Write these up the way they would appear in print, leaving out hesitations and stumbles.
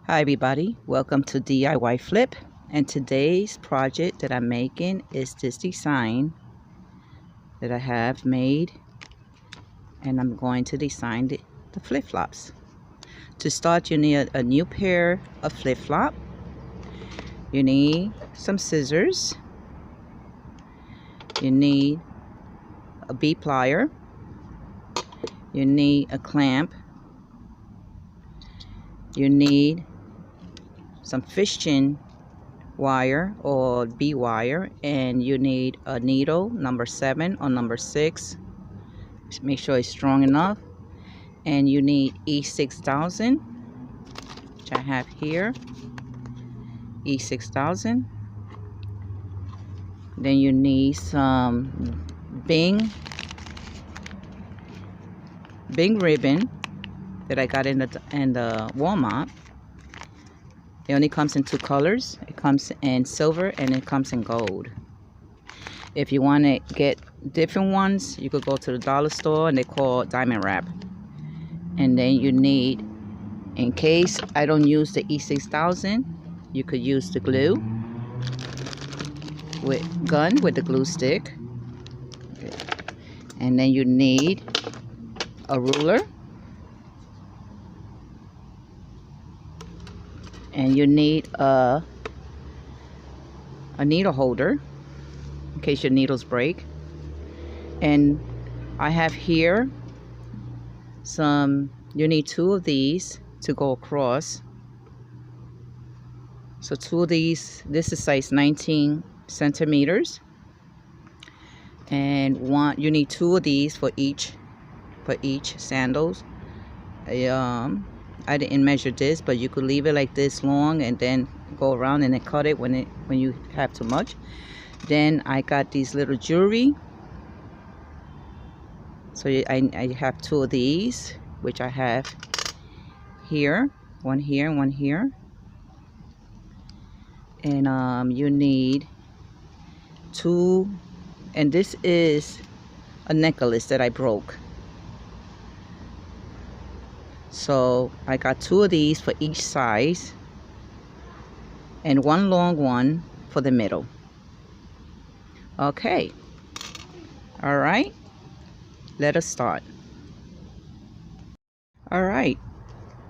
Hi everybody, welcome to DIY Flip, and today's project that I'm making is this design that I have made, and I'm going to design the flip-flops. To start, you need a new pair of flip-flop. You need some scissors. You need a B-plier. You need a clamp. You need some fishing wire or B wire, and you need a needle number 7 or number 6. Make sure it's strong enough. And you need E6000, which I have here, E6000. Then you need some Bing ribbon that I got in the Walmart. It only comes in 2 colors. It comes in silver and it comes in gold. If you want to get different ones, you could go to the dollar store, and they call diamond wrap. And then you need, in case I don't use the E6000, you could use the glue with the glue stick. And then you need a ruler, and you need a needle holder in case your needles break. And I have here you need 2 of these to go across. So 2 of these, this is size 19 centimeters, and you need 2 of these for each sandals. I didn't measure this, but you could leave it like this long and then go around and then cut it when you have too much. Then I got these little jewelry. So I have 2 of these, which I have here, one here and one here. And you need 2, and this is a necklace that I broke. So I got 2 of these for each size, and 1 long one for the middle. Okay. All right. Let us start. All right.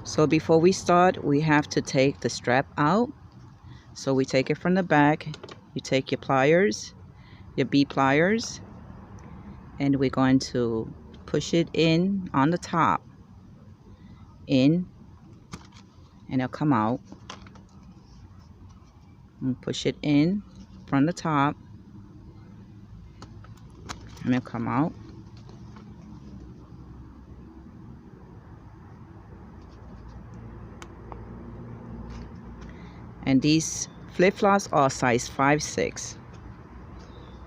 So before we start, we have to take the strap out. So we take it from the back. You take your pliers, your B pliers, and we're going to push it in on the top. In, and it'll come out. And push it in from the top, and it'll come out. And these flip-flops are size 5'6".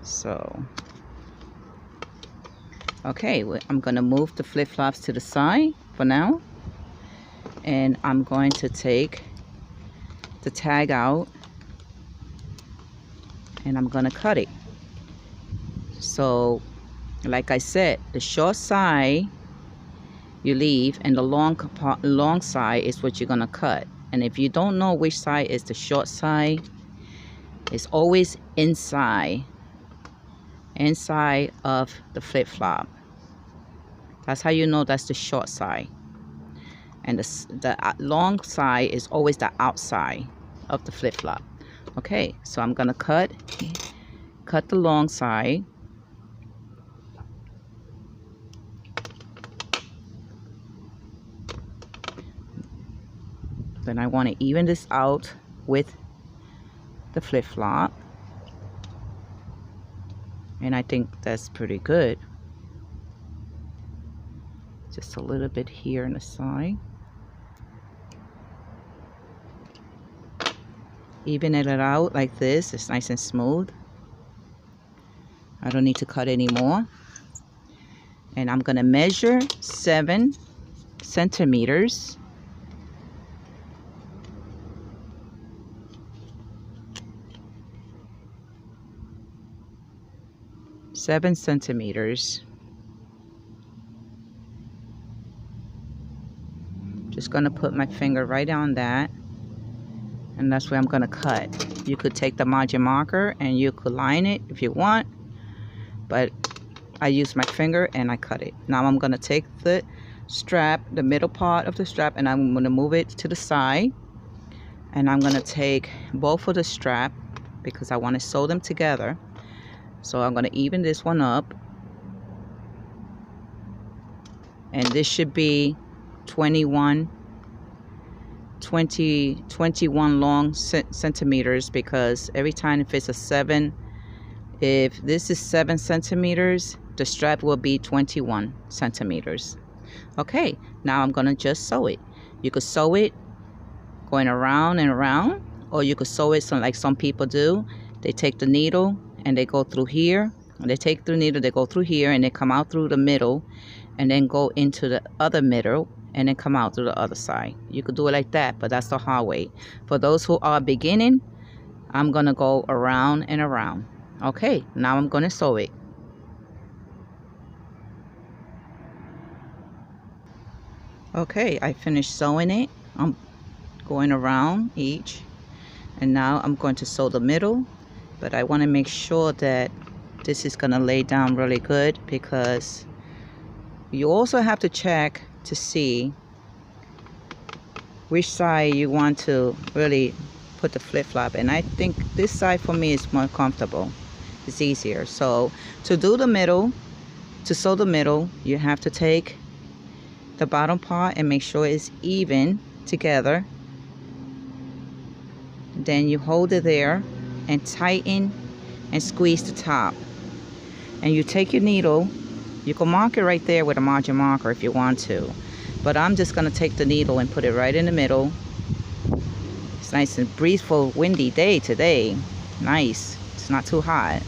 So okay, I'm gonna move the flip-flops to the side for now, and I'm going to take the tag out, and I'm gonna cut it. So like I said, the short side you leave, and the long side is what you're gonna cut. And if you don't know which side is the short side, it's always inside of the flip-flop. That's how you know that's the short side. And the long side is always the outside of the flip-flop. Okay, so I'm gonna cut the long side. Then I want to even this out with the flip-flop, and I think that's pretty good. Just a little bit here on the side. Even it out like this. It's nice and smooth. I don't need to cut anymore. And I'm gonna measure 7 centimeters. Just gonna put my finger right on that, and that's where I'm going to cut. You could take the margin marker and you could line it if you want, but I use my finger and I cut it. Now I'm going to take the strap, the middle part of the strap, and I'm going to move it to the side, and I'm going to take both of the strap because I want to sew them together. So I'm going to even this one up, and this should be 21 long centimeters, because every time if it's a 7, if this is 7 centimeters, the strap will be 21 centimeters. Okay, now I'm gonna just sew it. You could sew it going around and around, or you could sew it like some people do. They take the needle and they go through here, and they take the needle, they go through here, and they come out through the middle, and then go into the other middle, and then come out through the other side. You could do it like that, but that's the hard way. For those who are beginning, I'm gonna go around and around. Okay, now I'm gonna sew it. Okay, I finished sewing it. I'm going around each, and now I'm going to sew the middle, but I want to make sure that this is gonna lay down really good, because you also have to check to see which side you want to really put the flip-flop, and I think this side for me is more comfortable. It's easier. So to do the middle, to sew the middle, you have to take the bottom part and make sure it's even together. Then you hold it there and tighten and squeeze the top, and you take your needle. You can mark it right there with a margin marker if you want to, but I'm just going to take the needle and put it right in the middle. It's nice and breezeful, windy day today. Nice. It's not too hot.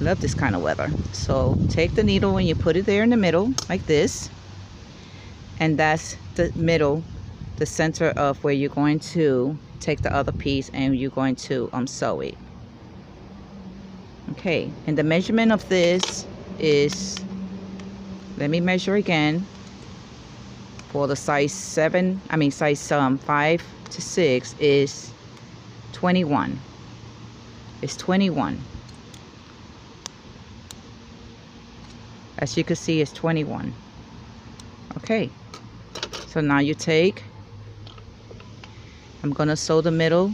Love this kind of weather. So take the needle and you put it there in the middle like this, and that's the middle, the center of where you're going to take the other piece and you're going to sew it. Okay, and the measurement of this is, let me measure again. For the size 5 to 6 is 21. It's 21. As you can see, it's 21. Okay, so now you take, I'm gonna sew the middle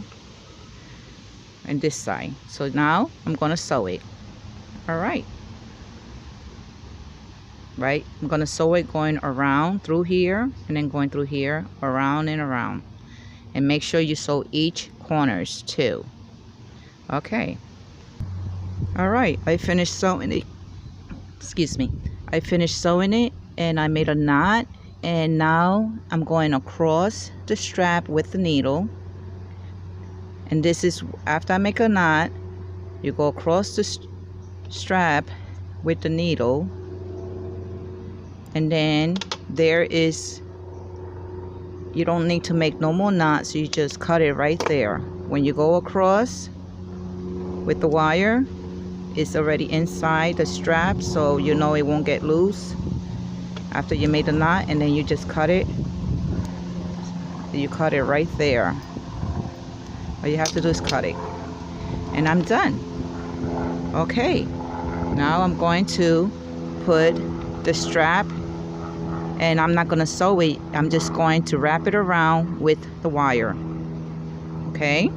and this side. So now I'm gonna sew it. All right. Right, I'm gonna sew it going around through here, and then going through here, around and around, and make sure you sew each corners too. Okay. All right, I finished sewing it. Excuse me. I finished sewing it, and I made a knot, and now I'm going across the strap with the needle. And this is after I make a knot, you go across the strap with the needle, and then there is, you don't need to make no more knots, you just cut it right there. When you go across with the wire, it's already inside the strap, so you know it won't get loose after you made the knot, and then you just cut it. You cut it right there. All you have to do is cut it, and I'm done. Okay, now I'm going to put the strap, and I'm not going to sew it, I'm just going to wrap it around with the wire. Okay,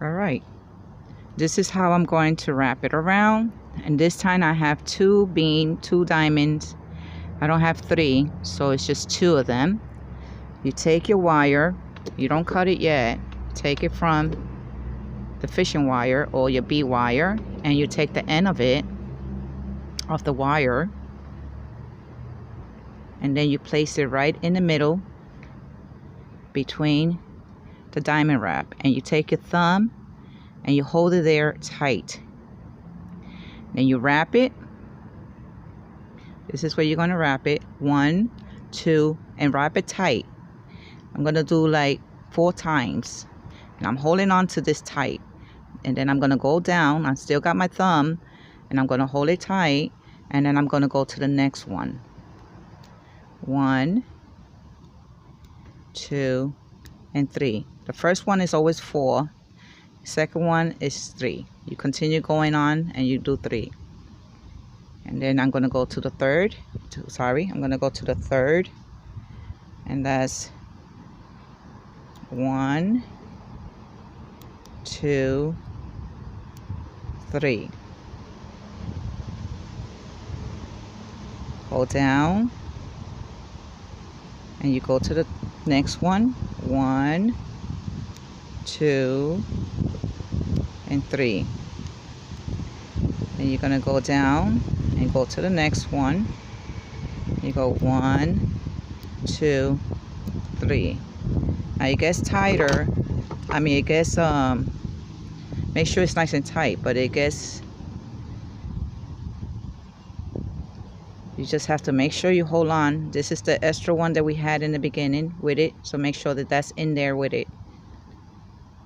all right, this is how I'm going to wrap it around. And this time I have two diamonds. I don't have 3, so it's just 2 of them. You take your wire, you don't cut it yet, take it from the fishing wire or your bee wire, and you take the end of it, of the wire, and then you place it right in the middle between the diamond wrap, and you take your thumb and you hold it there tight. Then you wrap it. This is where you're going to wrap it. 1, 2, and wrap it tight. I'm going to do like 4 times, and I'm holding on to this tight, and then I'm going to go down. I still got my thumb, and I'm going to hold it tight, and then I'm going to go to the next one. 1, 2, and 3. The first one is always 4. Second one is 3. You continue going on and you do 3. And then I'm going to go to the third. I'm going to go to the third. And that's 1, 2, 3. Go down. And you go to the next one. 1, 2, and 3. Then you're going to go down and go to the next one. You go 1, 2, 3. Now it gets tighter. It gets make sure it's nice and tight, but it gets, you just have to make sure you hold on. This is the extra one that we had in the beginning with it, so make sure that that's in there with it.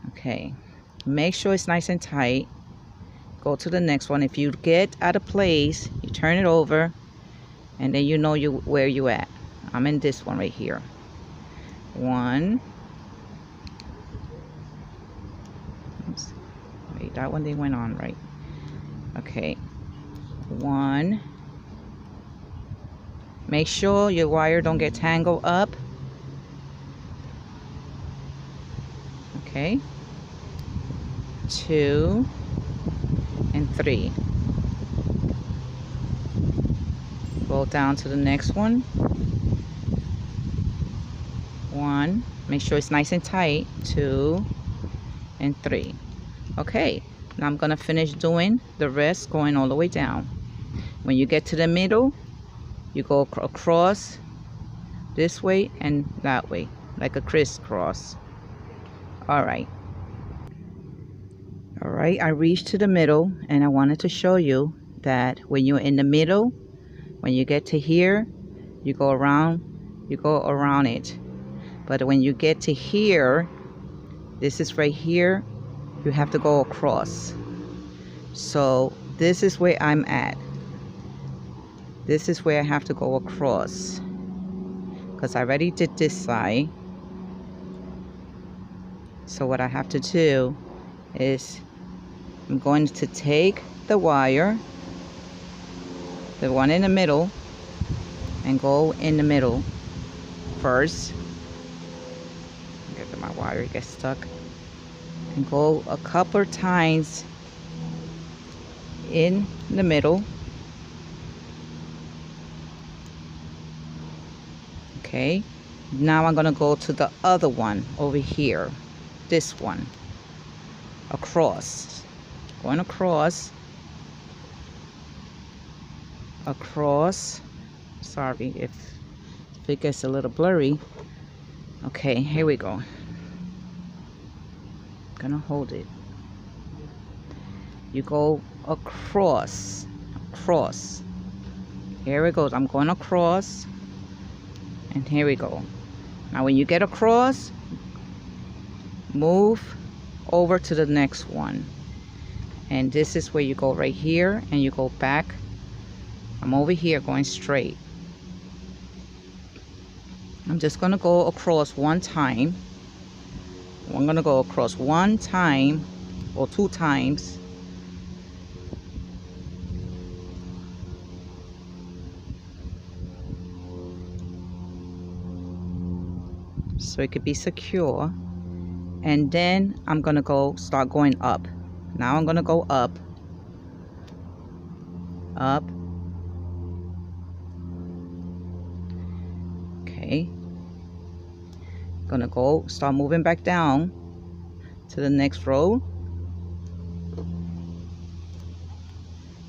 Okay, make sure it's nice and tight. Go to the next one. If you get out of place, you turn it over, and then you know where you at. I'm in this one right here. 1. Oops. Wait, that one they went on right. Okay. 1. Make sure your wire don't get tangled up. Okay. 2 and 3. Go down to the next one. 1. Make sure it's nice and tight. 2 and 3. Okay. Now I'm gonna finish doing the rest, going all the way down. When you get to the middle, you go across this way and that way, like a crisscross. Alright, I reached to the middle, and I wanted to show you that when you're in the middle, when you get to here, you go around it. But when you get to here, this is right here, you have to go across. So this is where I'm at. This is where I have to go across, because I already did this side. So what I have to do is I'm going to take the wire, the one in the middle, and go in the middle first. Get to my wire, it gets stuck. And go a couple of times in the middle. Okay, now I'm gonna go to the other one over here, this one, across, going across, sorry if it gets a little blurry. Okay, here we go. Gonna hold it. You go across, here it goes. I'm going across. And here we go. Now when you get across, move over to the next one. And this is where you go right here, and you go back. I'm over here going straight. I'm just going to go across one time. I'm going to go across one time or 2 times. So it could be secure. And then I'm gonna start going up. Now I'm gonna go up, okay. Gonna start moving back down to the next row.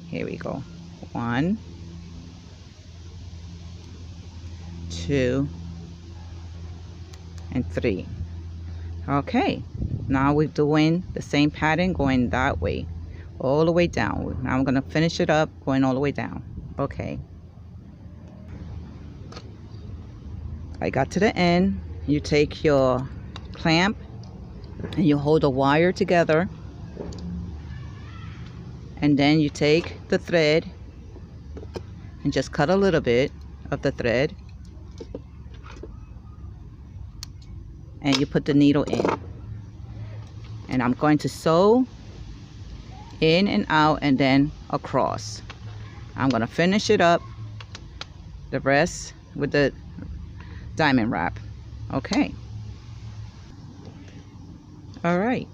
Here we go. 1, 2, and 3. Okay, now we're doing the same pattern going that way, all the way down. Now I'm going to finish it up going all the way down. Okay, I got to the end. You take your clamp and you hold the wire together, and then you take the thread and just cut a little bit of the thread. and you put the needle in. And I'm going to sew in and out and then across. I'm going to finish it up, the rest with the diamond wrap. Okay. All right.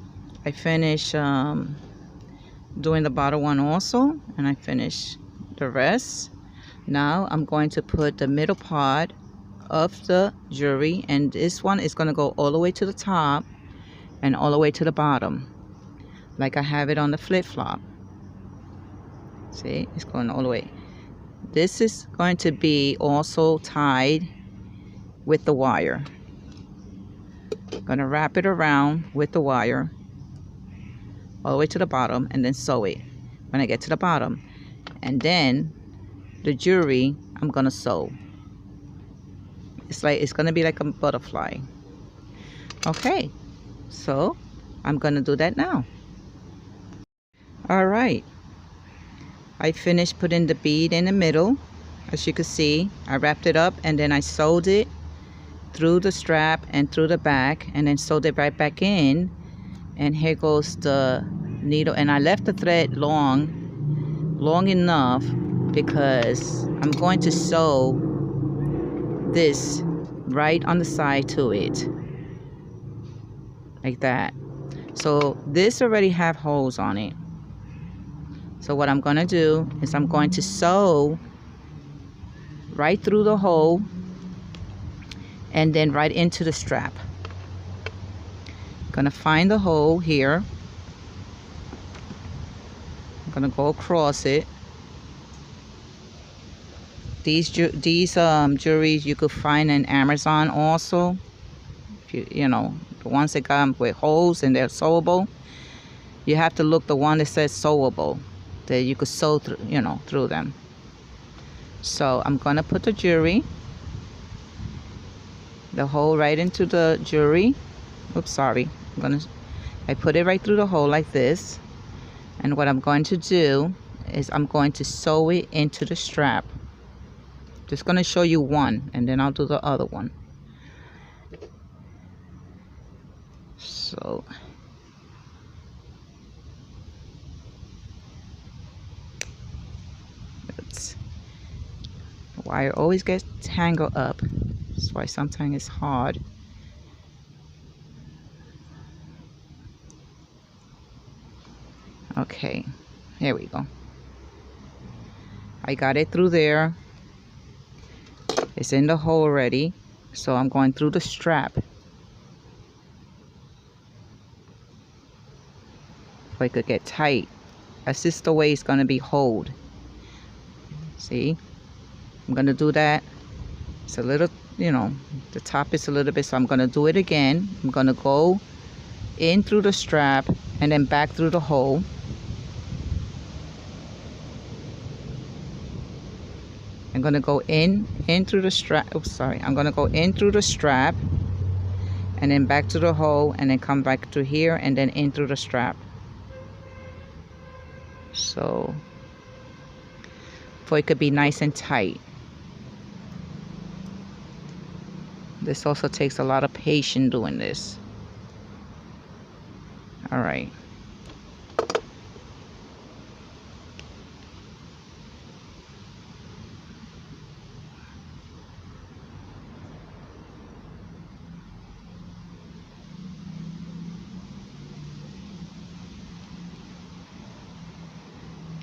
I finished doing the bottom one also, and I finished the rest. Now I'm going to put the middle part of the jewelry, and this one is going to go all the way to the top and all the way to the bottom, like I have it on the flip-flop. See, it's going all the way. This is going to be also tied with the wire. I'm going to wrap it around with the wire all the way to the bottom and then sew it when I get to the bottom. And then the jewelry I'm going to sew. It's going to be like a butterfly. Okay, so I'm going to do that now. All right, I finished putting the bead in the middle. As you can see, I wrapped it up and then I sewed it through the strap and through the back, and then sewed it right back in. And here goes the needle, and I left the thread long enough because I'm going to sew this right on the side to it, like that. So this already have holes on it. So what I'm going to do is I'm going to sew right through the hole and then right into the strap. I'm going to find the hole here. I'm going to go across it. These jewelries you could find in Amazon also. If you know, the ones that come with holes and they're sewable. You have to look the one that says sewable, that you could sew through, you know, through them. So I'm gonna put the jewelry, the hole right into the jewelry. Oops, sorry. I put it right through the hole like this. And what I'm going to do is I'm going to sew it into the strap. Just gonna show you one, and then I'll do the other one. So the wire always gets tangled up. That's why sometimes it's hard. Okay, here we go. I got it through there. It's in the hole already. So I'm going through the strap. So it could get tight. That's just the way it's going to be hold. See? I'm going to do that. It's a little, you know, the top is a little bit, so I'm going to do it again. I'm going to go in through the strap and then back through the hole. I'm going to go in through the strap. Oops, sorry. I'm going to go in through the strap and then back to the hole and then come back to here and then in through the strap. So it could be nice and tight. This also takes a lot of patience doing this. All right.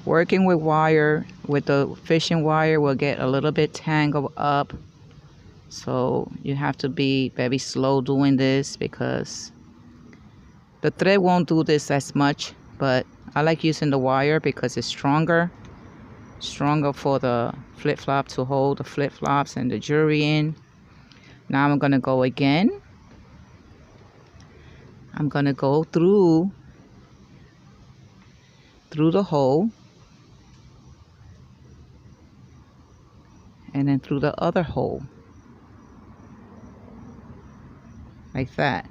Working with wire, with the fishing wire, will get a little bit tangled up. So you have to be very slow doing this because the thread won't do this as much, but I like using the wire because it's stronger for the flip-flop to hold the flip-flops and the jewelry in. Now I'm going to go again. I'm going to go through the hole and then through the other hole, like that.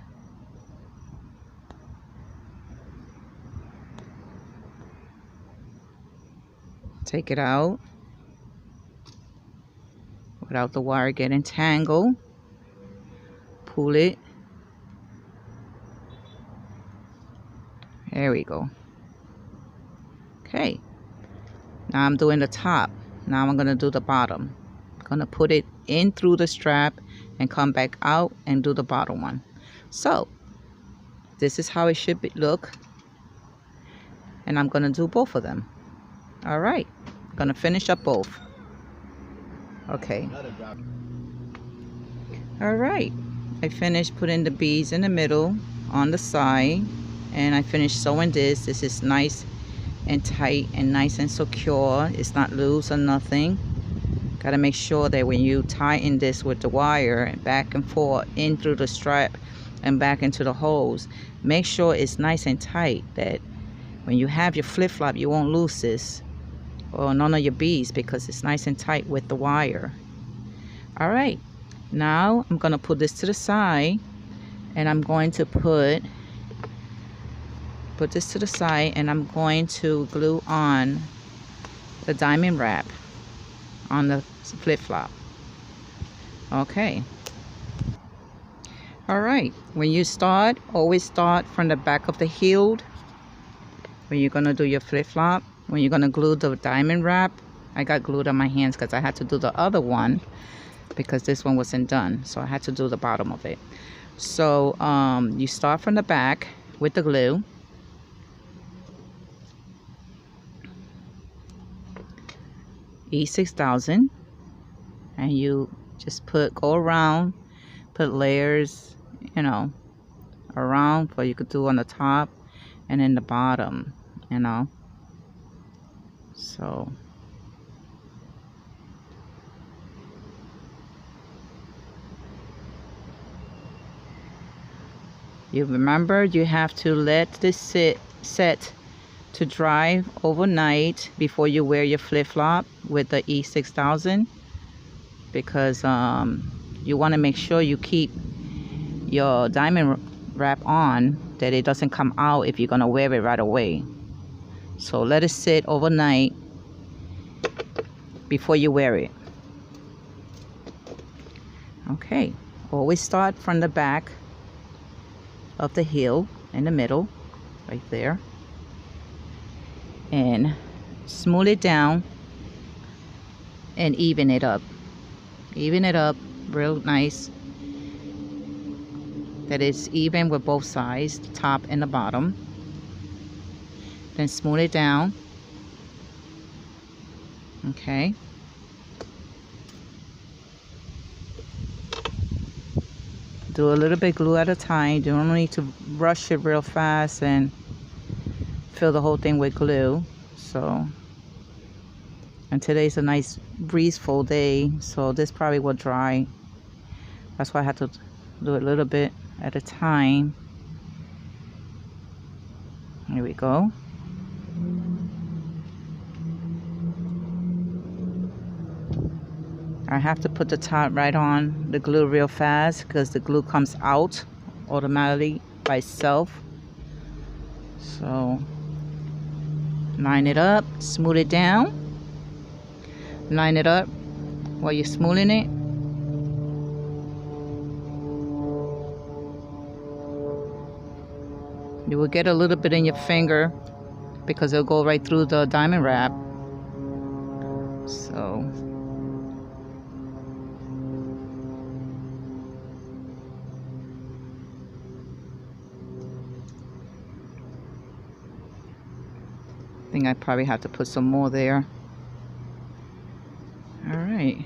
Take it out without the wire getting tangled. Pull it There we go. Okay, now I'm doing the top. Now I'm gonna do the bottom. I'm gonna put it in through the strap and come back out and do the bottom one. So this is how it should look, and I'm gonna do both of them. All right, gonna finish up both. Okay. All right, I finished putting the beads in the middle on the side, and I finished sewing this. This is nice and tight and nice and secure. It's not loose or nothing. Got to make sure that when you tighten this with the wire back and forth in through the strap and back into the holes, make sure it's nice and tight, that when you have your flip-flop you won't lose this or none of your beads, because it's nice and tight with the wire. All right, now I'm gonna put this to the side, and I'm going to put this to the side, and I'm going to glue on the diamond wrap on the flip-flop. Okay. All right, when you start, always start from the back of the heel when you're gonna do your flip-flop. When you're gonna glue the diamond wrap, I got glued on my hands because I had to do the other one because this one wasn't done, so I had to do the bottom of it. So you start from the back with the glue. E6000, and you just go around, put layers, you know, around, what you could do on the top and in the bottom, you know. So you remember, you have to let this set to dry overnight before you wear your flip-flop with the E6000, because you want to make sure you keep your diamond wrap on, that it doesn't come out if you're going to wear it right away. So let it sit overnight before you wear it. Okay, always start from the back of the heel in the middle, right there, and smooth it down and even it up. Even it up real nice, that it's even with both sides, the top and the bottom. Then smooth it down. Okay. Do a little bit glue at a time. You don't need to rush it real fast and fill the whole thing with glue. So, and today's a nice breezeful day, so this probably will dry. That's why I had to do it a little bit at a time. Here we go. I have to put the top right on the glue real fast because the glue comes out automatically by itself. So line it up, smooth it down. Line it up while you're smoothing it. You will get a little bit in your finger because it'll go right through the diamond wrap. So I think I probably have to put some more there. All right.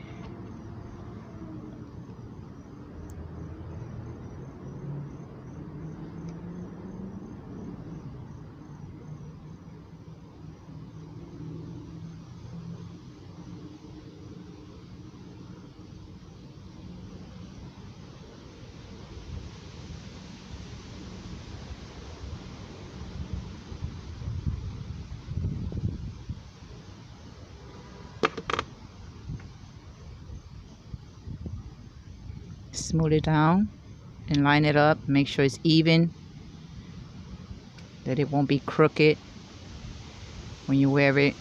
Smooth it down and line it up. Make sure it's even, that it won't be crooked when you wear it,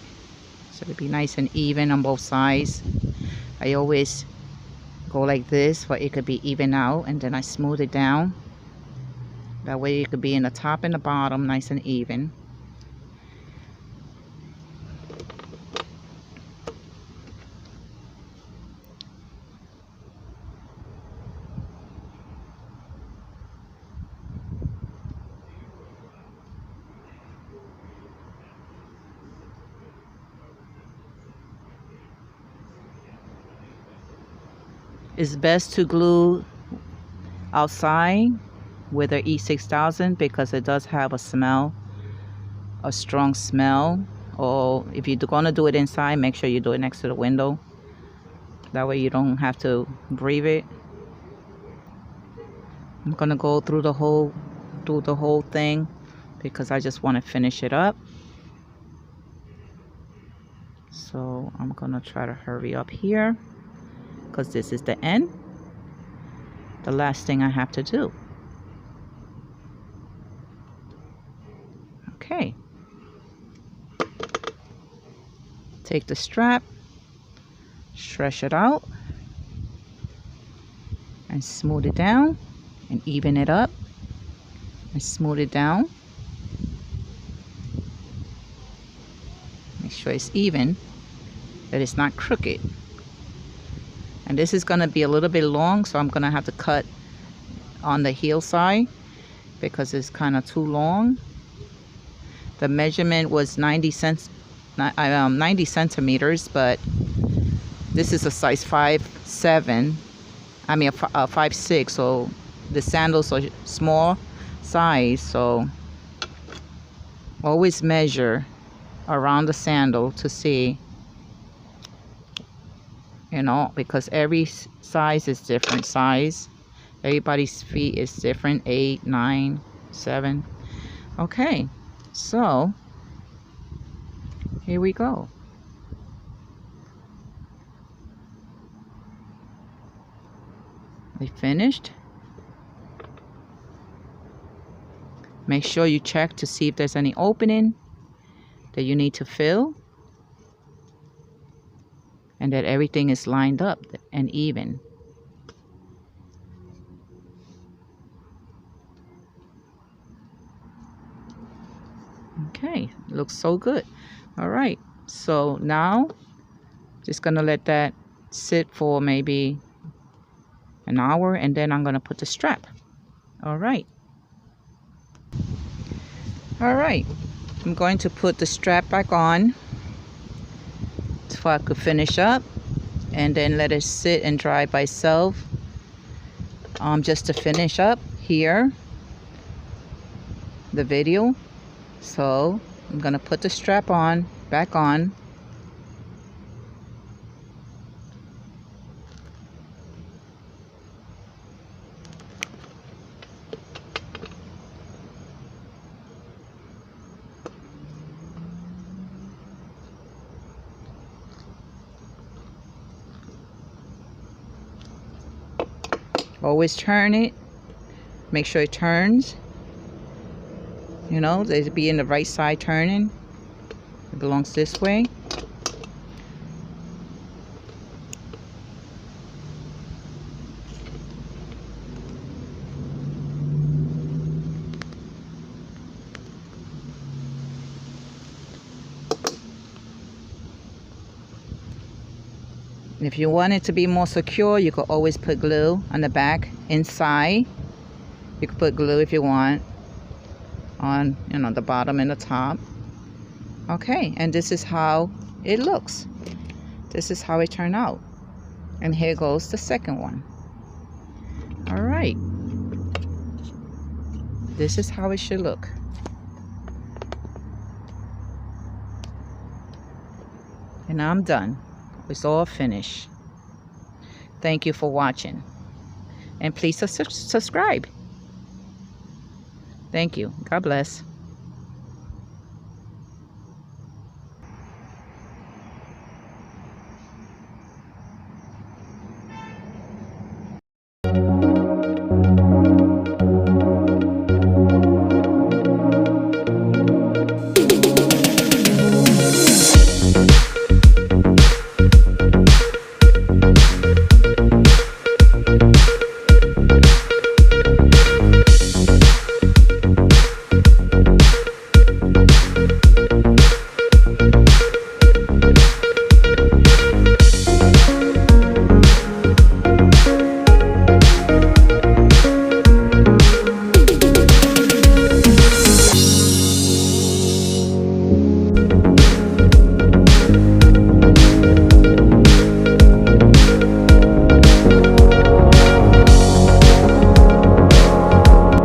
so it'll be nice and even on both sides. I always go like this, where it could be even out, and then I smooth it down. That way it could be in the top and the bottom nice and even. It's best to glue outside with an E6000 because it does have a smell, a strong smell. Or if you're gonna do it inside, make sure you do it next to the window. That way you don't have to breathe it. I'm gonna go through the whole thing because I just want to finish it up. So I'm gonna try to hurry up here because this is the end, the last thing I have to do. Okay, take the strap, stretch it out, and smooth it down, and even it up, and smooth it down. Make sure it's even, that it's not crooked. And this is going to be a little bit long, so I'm going to have to cut on the heel side because it's kind of too long. The measurement was 90 centimeters, but this is a size 5'7", I mean a 5'6", so the sandals are small size, so always measure around the sandal to see, you know, because every size is different size. Everybody's feet is different, 8, 9, 7. Okay, so here we go. We finished. Make sure you check to see if there's any opening that you need to fill, and that everything is lined up and even. Okay, looks so good. All right, so now just gonna let that sit for maybe an hour, and then I'm gonna put the strap. All right, I'm going to put the strap back on so I could finish up, and then let it sit and dry by itself. Just to finish up here the video. So I'm gonna put the strap on, back on. Always turn it, make sure it turns, you know, they be in the right side turning. It belongs this way. If you want it to be more secure, you could always put glue on the back inside. You could put glue if you want on, you know, the bottom and the top. Okay, and this is how it looks. This is how it turned out. And here goes the second one. All right, this is how it should look. And I'm done. It's all finished. Thank you for watching, and please subscribe. Thank you. God bless.